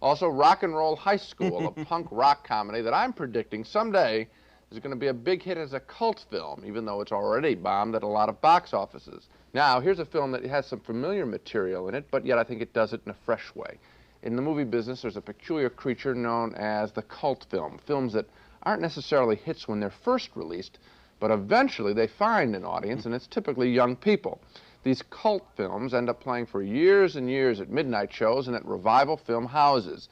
Also, Rock and Roll High School, a punk rock comedy that I'm predicting someday is going to be a big hit as a cult film, even though it's already bombed at a lot of box offices. Now, here's a film that has some familiar material in it, but yet I think it does it in a fresh way. In the movie business, there's a peculiar creature known as the cult film, films that aren't necessarily hits when they're first released, but eventually they find an audience, and it's typically young people. These cult films end up playing for years and years at midnight shows and at revival film houses.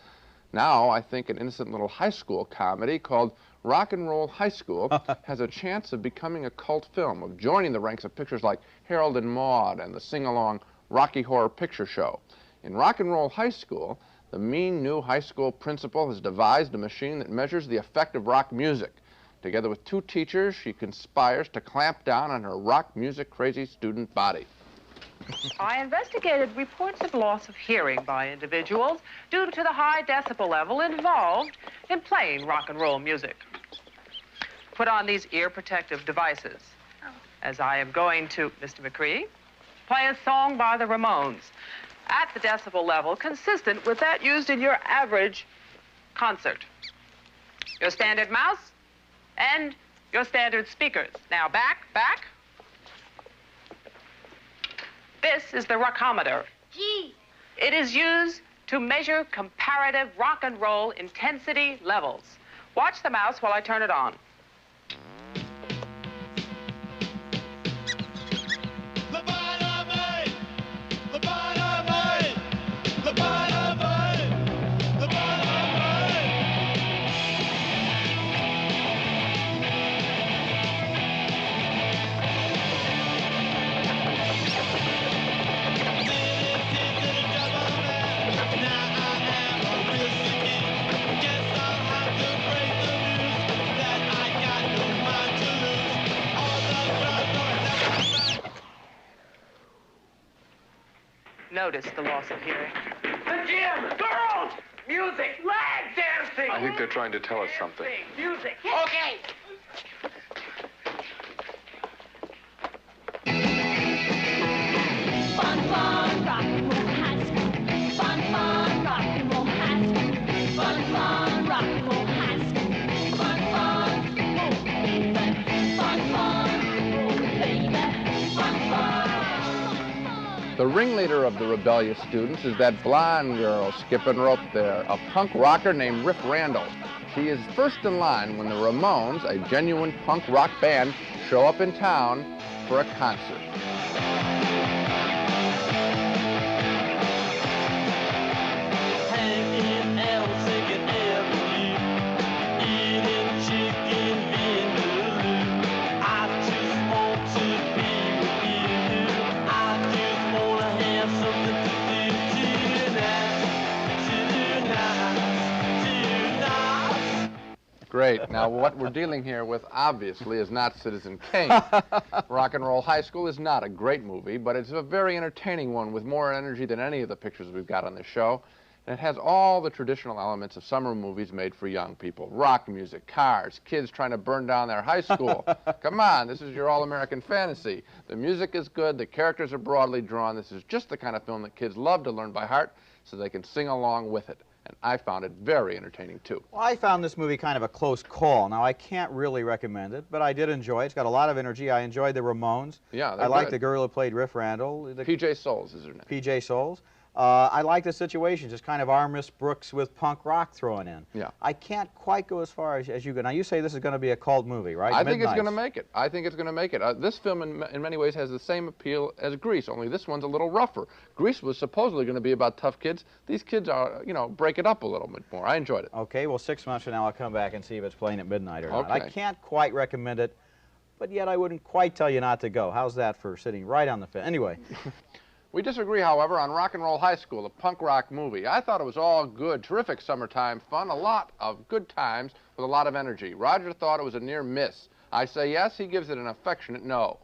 Now, I think an innocent little high school comedy called Rock and Roll High School has a chance of becoming a cult film, of joining the ranks of pictures like Harold and Maude and the sing-along Rocky Horror Picture Show. In Rock and Roll High School, the mean new high school principal has devised a machine that measures the effect of rock music. Together with 2 teachers, she conspires to clamp down on her rock music crazy student body. I investigated reports of loss of hearing by individuals due to the high decibel level involved in playing rock and roll music. Put on these ear protective devices, as I am going to, Mr. McCree, play a song by the Ramones at the decibel level consistent with that used in your average concert. Your standard mouse and your standard speakers. Now back. This is the rockometer. Gee. It is used to measure comparative rock and roll intensity levels. Watch the mouse while I turn it on. Notice the loss of hearing. The gym! Girls! Music! Lag dancing! I think they're trying to tell us something. Music! Okay! Fun, fun, rock and roll high school. Fun, fun, rock and roll high school. Fun, fun, rock and roll high school. Fun, fun, oh baby. Fun, fun, oh baby. Fun, fun. The ringleader of the rebellious students is that blonde girl skipping rope there, a punk rocker named Riff Randall. She is first in line when the Ramones, a genuine punk rock band, show up in town for a concert. Great. Now, what we're dealing here with, obviously, is not Citizen Kane. Rock and Roll High School is not a great movie, but it's a very entertaining one with more energy than any of the pictures we've got on the show. And it has all the traditional elements of summer movies made for young people. Rock music, cars, kids trying to burn down their high school. Come on, this is your all-American fantasy. The music is good, the characters are broadly drawn. This is just the kind of film that kids love to learn by heart so they can sing along with it. And I found it very entertaining, too. Well, I found this movie kind of a close call. Now, I can't really recommend it, but I did enjoy it. It's got a lot of energy. I enjoyed the Ramones. Yeah, I like the girl who played Riff Randall. P.J. Souls is her name. P.J. Souls. I like the situation, just kind of our Miss Brooks with punk rock thrown in. Yeah. I can't quite go as far as you go. Now, you say this is going to be a cult movie, right? I think it's going to make it. I think it's going to make it. This film, in many ways, has the same appeal as Grease, only this one's a little rougher. Grease was supposedly going to be about tough kids. These kids are, you know, break it up a little bit more. I enjoyed it. Okay, well, 6 months from now, I'll come back and see if it's playing at midnight or not. Okay. I can't quite recommend it, but yet I wouldn't quite tell you not to go. How's that for sitting right on the fence? Anyway. We disagree, however, on Rock and Roll High School, a punk rock movie. I thought it was all good, terrific summertime fun, a lot of good times with a lot of energy. Roger thought it was a near miss. I say yes, he gives it an affectionate no.